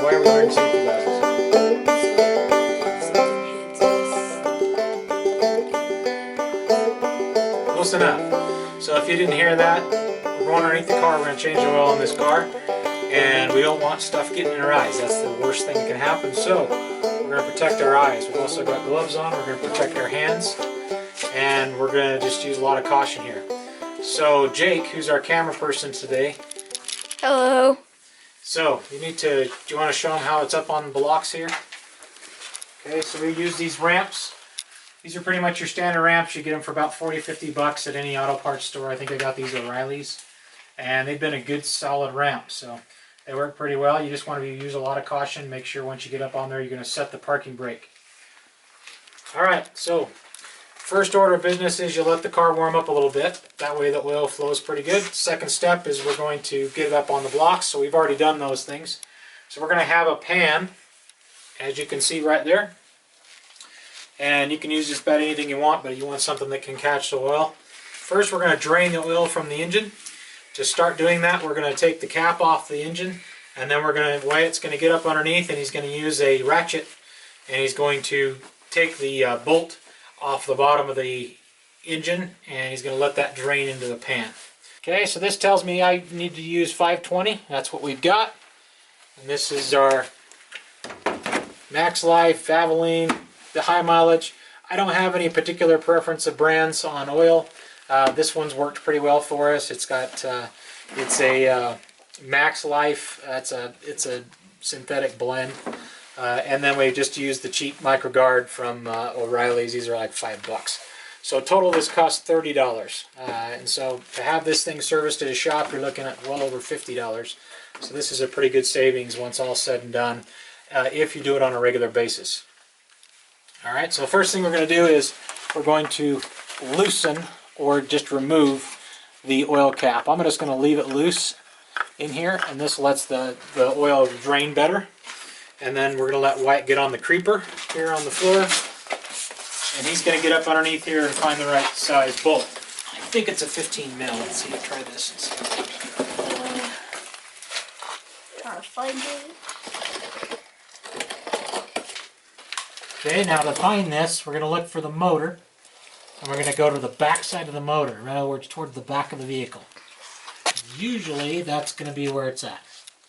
why are we wearing safety glasses? Close enough. So if you didn't hear that, we're going underneath the car. We're going to change the oil in this car, and we don't want stuff getting in our eyes. That's the worst thing that can happen. So we're going to protect our eyes. We've also got gloves on. We're going to protect our hands, and we're going to just use a lot of caution here. So Jake, who's our camera person today. Hello. So do you want to show them how it's up on the blocks here? Okay, so we use these ramps. These are pretty much your standard ramps. You get them for about 40-50 bucks at any auto parts store. I think I got these at O'Reilly's. And they've been a good solid ramp, so they work pretty well. You just want to use a lot of caution. Make sure once you get up on there, you're going to set the parking brake. Alright, so first order of business is you let the car warm up a little bit. That way the oil flows pretty good. Second step is we're going to get it up on the blocks. So we've already done those things. So we're going to have a pan, as you can see right there. And you can use just about anything you want, but you want something that can catch the oil. First we're going to drain the oil from the engine. To start doing that, we're going to take the cap off the engine, and then Wyatt's going to get up underneath, and he's going to use a ratchet, and he's going to take the bolt off the bottom of the engine, and he's going to let that drain into the pan. Okay, so this tells me I need to use 520. That's what we've got. And this is our Max Life, Valvoline, the high mileage. I don't have any particular preference of brands on oil. This one's worked pretty well for us. It's got it's a Max Life. It's a synthetic blend. And then we just used the cheap MicroGuard from O'Reilly's. These are like $5. So total this cost $30. And so to have this thing serviced at a shop, you're looking at well over $50. So this is a pretty good savings once all said and done, if you do it on a regular basis. Alright, so the first thing we're going to do is we're going to loosen or just remove the oil cap. I'm just going to leave it loose in here, and this lets the oil drain better. And then we're going to let Wyatt get on the creeper here on the floor. And he's going to get up underneath here and find the right size bolt. I think it's a 15 mil. Let's see, try this and see. Trying to find it. Okay, now to find this, we're going to look for the motor. And we're going to go to the back side of the motor. In other words, towards the back of the vehicle. Usually, that's going to be where it's at.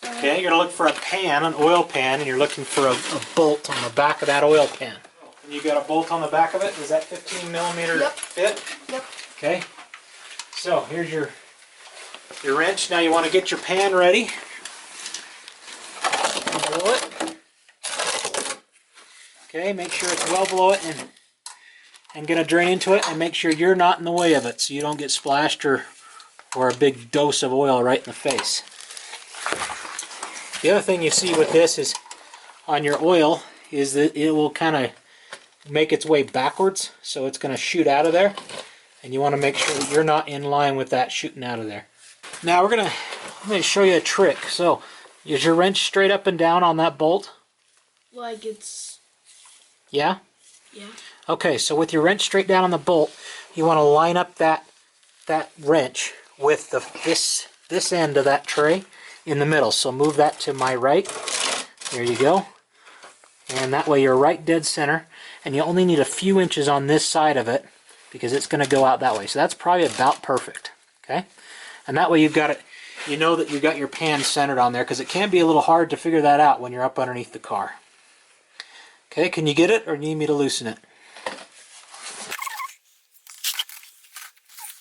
Okay, you're going to look for a pan, an oil pan, and you're looking for a bolt on the back of that oil pan. And you got a bolt on the back of it? Is that 15 millimeter fit? Yep. Okay. So, here's your wrench. Now you want to get your pan ready. Below it. Okay, make sure it's well below it and going to drain into it, and make sure you're not in the way of it so you don't get splashed or a big dose of oil right in the face. The other thing you see with this is on your oil is that it will kind of make its way backwards, so it's going to shoot out of there, and you want to make sure that you're not in line with that shooting out of there. Now I'm going to show you a trick. So is your wrench straight up and down on that bolt? Like it's... Yeah? Yeah. Okay, so with your wrench straight down on the bolt, you want to line up that wrench with this end of that tray in the middle. So move that to my right. There you go. And that way you're right dead center. And you only need a few inches on this side of it because it's going to go out that way. So that's probably about perfect. Okay? And that way you've got it, you know that you've got your pan centered on there, because it can be a little hard to figure that out when you're up underneath the car. Okay, can you get it, or do you need me to loosen it?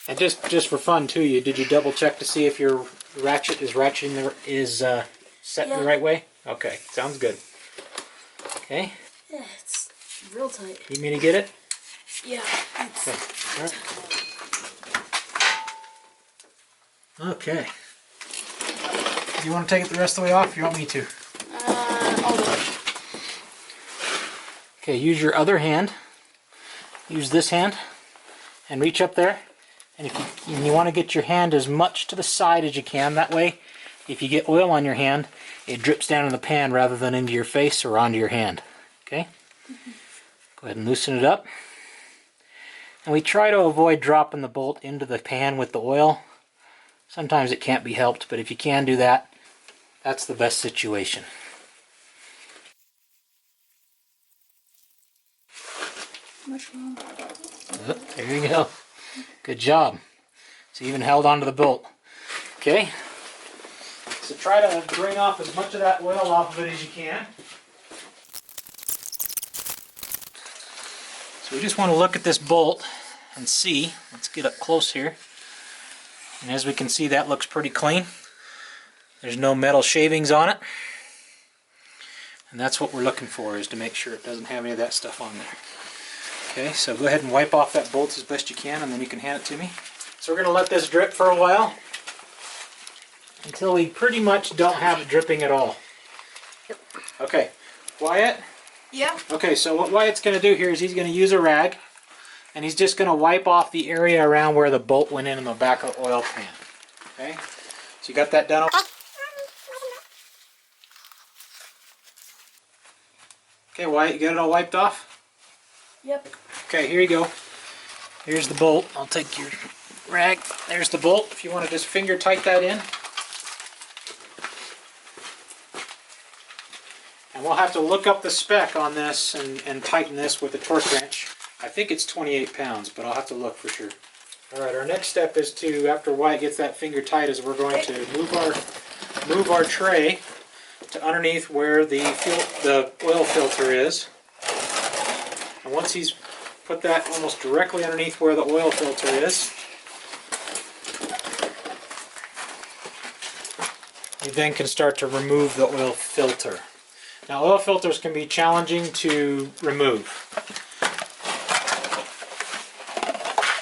And just for fun too, did you double check to see if your ratchet is set in the right way? Okay, sounds good. Okay. Yeah, it's real tight. You mean to get it? Yeah. Okay. All right. Okay. Do you want to take it the rest of the way off, or you want me to? I'll do it. Okay, use your other hand. Use this hand and reach up there. And if you want to get your hand as much to the side as you can. That way, if you get oil on your hand, it drips down in the pan rather than into your face or onto your hand. Okay? Go ahead and loosen it up. And we try to avoid dropping the bolt into the pan with the oil. Sometimes it can't be helped, but if you can do that, that's the best situation. Much longer. There you go. Good job. It's even held onto the bolt. Okay. So try to drain off as much of that oil off of it as you can. So we just want to look at this bolt and see. Let's get up close here. And as we can see, that looks pretty clean. There's no metal shavings on it. And that's what we're looking for, is to make sure it doesn't have any of that stuff on there. Okay, so go ahead and wipe off that bolt as best you can, and then you can hand it to me. So we're going to let this drip for a while until we pretty much don't have it dripping at all. Yep. Okay, Wyatt? Yeah. Okay, so what Wyatt's going to do here is he's going to use a rag, and he's just going to wipe off the area around where the bolt went in the back of the oil pan. Okay, so you got that done? Okay, Wyatt, you got it all wiped off? Yep. Okay, here you go. Here's the bolt. I'll take your rag. There's the bolt. If you want to just finger tight that in. And we'll have to look up the spec on this and tighten this with a torque wrench. I think it's 28 pounds, but I'll have to look for sure. Alright, our next step is to, after Wyatt gets that finger tight, is we're going to move our tray to underneath where the oil filter is. And once he's put that almost directly underneath where the oil filter is, you then can start to remove the oil filter. Now, oil filters can be challenging to remove.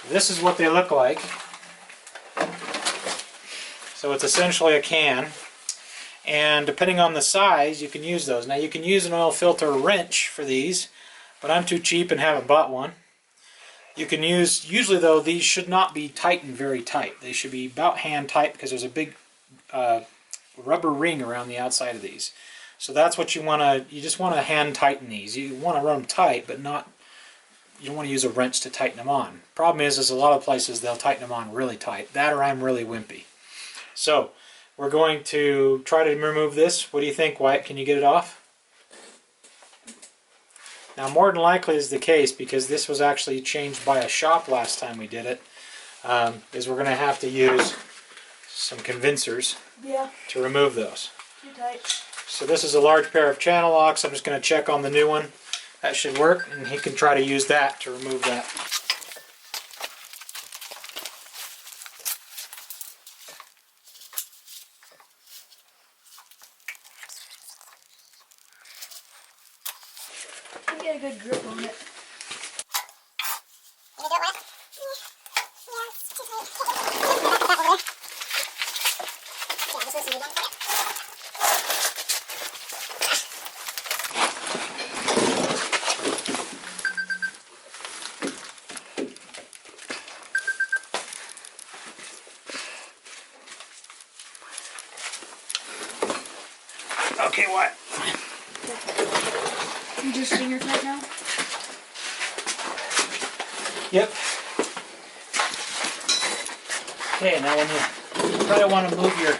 This is what they look like. So it's essentially a can, and depending on the size, you can use those. Now, you can use an oil filter wrench for these, but I'm too cheap and haven't bought one. You can use, usually though, these should not be tightened very tight. They should be about hand tight because there's a big rubber ring around the outside of these. So that's what you want to, you just want to hand tighten these. You want to run them tight, but not, you don't want to use a wrench to tighten them on. Problem is a lot of places they'll tighten them on really tight. That, or I'm really wimpy. So we're going to try to remove this. What do you think, Wyatt? Can you get it off? Now, more than likely is the case, because this was actually changed by a shop last time we did it, is we're going to have to use some convincers to remove those. Too tight. So this is a large pair of channel locks. I'm just going to check on the new one. That should work, and he can try to use that to remove that. I get a good grip on it. Okay, what? You just finger tight now? Yep. Okay, now when you try to want to move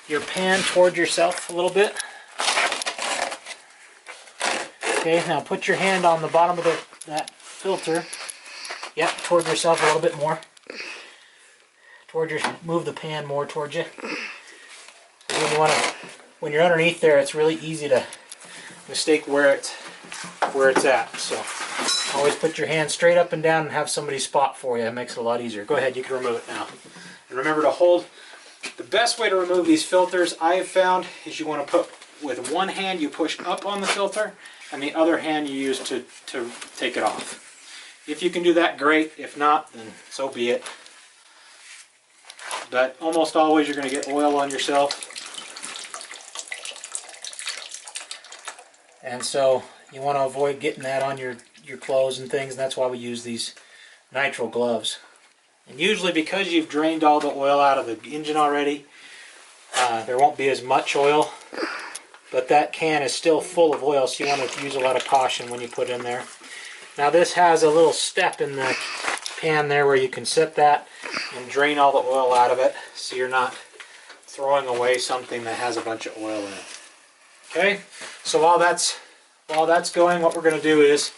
your pan toward yourself a little bit. Okay, now put your hand on the bottom of that filter. Yep, toward yourself a little bit more. Move the pan more towards you. When you're underneath there, it's really easy to mistake where it's at. So always put your hand straight up and down and have somebody spot for you. It makes it a lot easier. Go ahead, you can remove it now. And remember to hold. The best way to remove these filters I have found is you want to put, with one hand you push up on the filter, and the other hand you use to take it off. If you can do that, great. If not, then so be it. But almost always you're going to get oil on yourself. And so you want to avoid getting that on your clothes and things, and that's why we use these nitrile gloves. And usually, because you've drained all the oil out of the engine already, there won't be as much oil, but that can is still full of oil, so you want to use a lot of caution when you put it in there. Now this has a little step in the pan there where you can set that and drain all the oil out of it, so you're not throwing away something that has a bunch of oil in it. Okay, so while that's going, what we're going to do is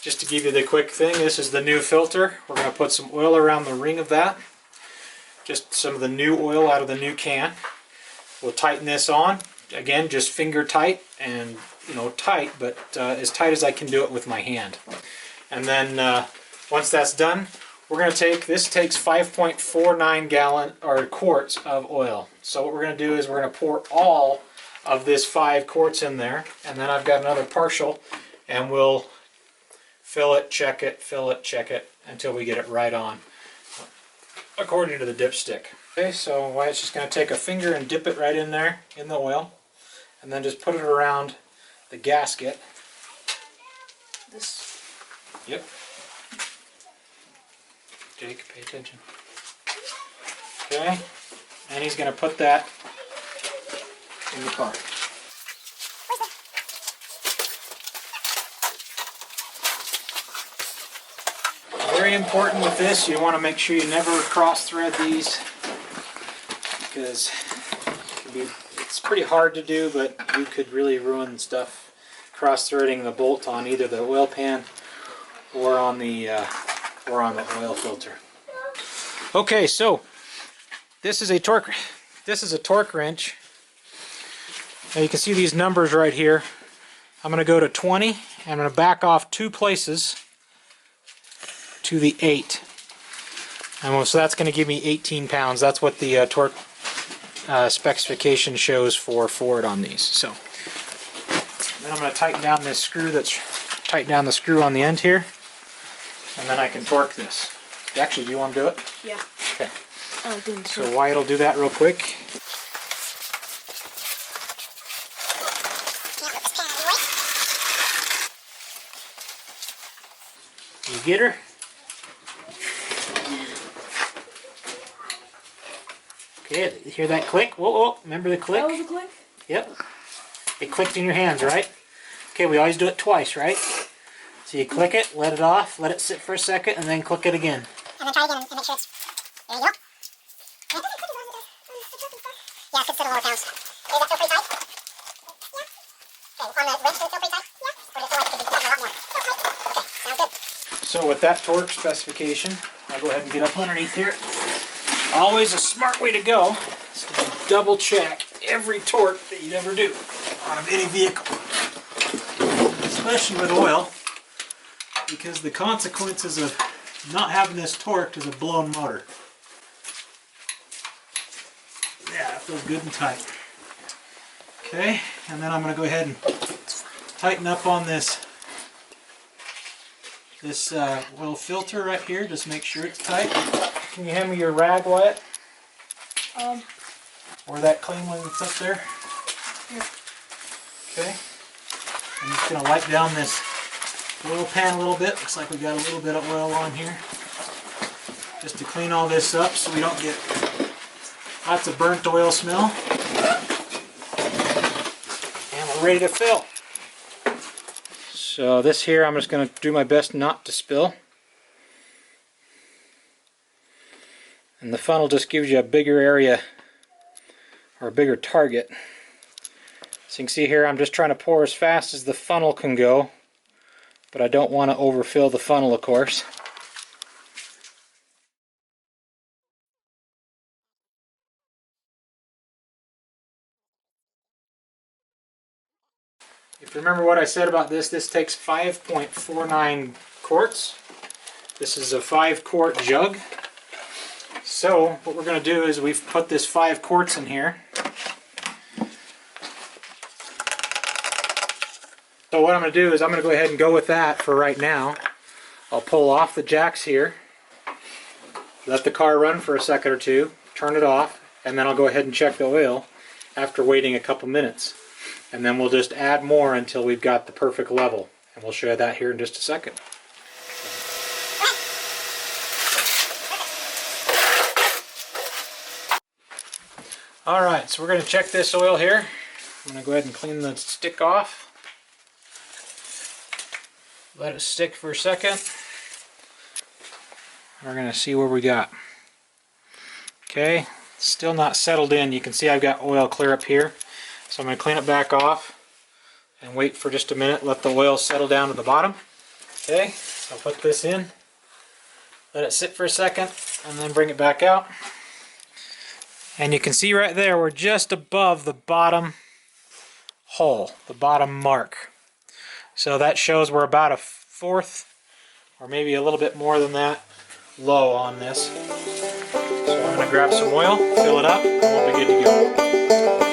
just to give you the quick thing, this is the new filter. We're going to put some oil around the ring of that. Just some of the new oil out of the new can. We'll tighten this on. Again, just finger tight and, you know, tight, but as tight as I can do it with my hand. And then once that's done, we're going to take, this takes 5.49 quarts of oil. So what we're going to do is we're going to pour all of this 5 quarts in there, and then I've got another partial, and we'll fill it, check it, fill it, check it, until we get it right on, according to the dipstick. Okay, so Wyatt's just going to take a finger and dip it right in there, in the oil, and then just put it around the gasket. This. Yep. Jake, pay attention. Okay, and he's going to put that in the car. Very important with this, you want to make sure you never cross thread these, because it's pretty hard to do, but you could really ruin stuff cross threading the bolt on either the oil pan or on the oil filter. Okay, so this is a torque wrench. Now you can see these numbers right here. I'm going to go to 20 and I'm going to back off 2 places to the 8. And so that's going to give me 18 pounds. That's what the torque specification shows for Ford on these. So then I'm going to tighten down this screw tighten down the screw on the end here, and then I can torque this. Actually, do you want to do it? Yeah. Okay. Oh, goodness. So Wyatt will do that real quick. You get her? Okay, you hear that click? Whoa, whoa, remember the click? That was a click? Yep. It clicked in your hands, right? Okay, we always do it twice, right? So you click it, let it off, let it sit for a second, and then click it again. And then try again and make sure it's... There you go. Yeah, it could sit a lower pounds. Is that still pretty tight? Yeah. Okay, on the wrench, is it still pretty tight? Yeah. Or does it feel like it could be tightened a lot more? Still tight. Okay, sounds good. So with that torque specification, I'll go ahead and get up underneath here. Always a smart way to go is to double check every torque that you'd ever do on any vehicle. Especially with oil, because the consequences of not having this torqued is a blown motor. Yeah, it feels good and tight. Okay, and then I'm going to go ahead and tighten up on this oil filter right here. Just make sure it's tight. Can you hand me your rag, Wyatt? Or that clean one that's up there? Here. Okay. I'm just going to wipe down this oil pan a little bit. Looks like we got a little bit of oil on here. Just to clean all this up so we don't get lots of burnt oil smell. And we're ready to fill. So this here, I'm just going to do my best not to spill. And the funnel just gives you a bigger area, or a bigger target. So you can see here, I'm just trying to pour as fast as the funnel can go, but I don't want to overfill the funnel, of course. If you remember what I said about this takes 5.49 quarts. This is a 5-quart jug. So what we're going to do is we've put this 5 quarts in here. So what I'm going to do is I'm going to go ahead and go with that for right now. I'll pull off the jacks here, let the car run for a second or two, turn it off, and then I'll go ahead and check the oil after waiting a couple minutes. And then we'll just add more until we've got the perfect level. And we'll show you that here in just a second. Alright, so we're going to check this oil here. I'm going to go ahead and clean the stick off. Let it stick for a second. We're going to see where we got. Okay, still not settled in. You can see I've got oil clear up here. So I'm going to clean it back off and wait for just a minute, let the oil settle down to the bottom. Okay, I'll put this in, let it sit for a second, and then bring it back out. And you can see right there, we're just above the bottom hole, the bottom mark. So that shows we're about a fourth, or maybe a little bit more than that, low on this. So I'm going to grab some oil, fill it up, and we'll be good to go.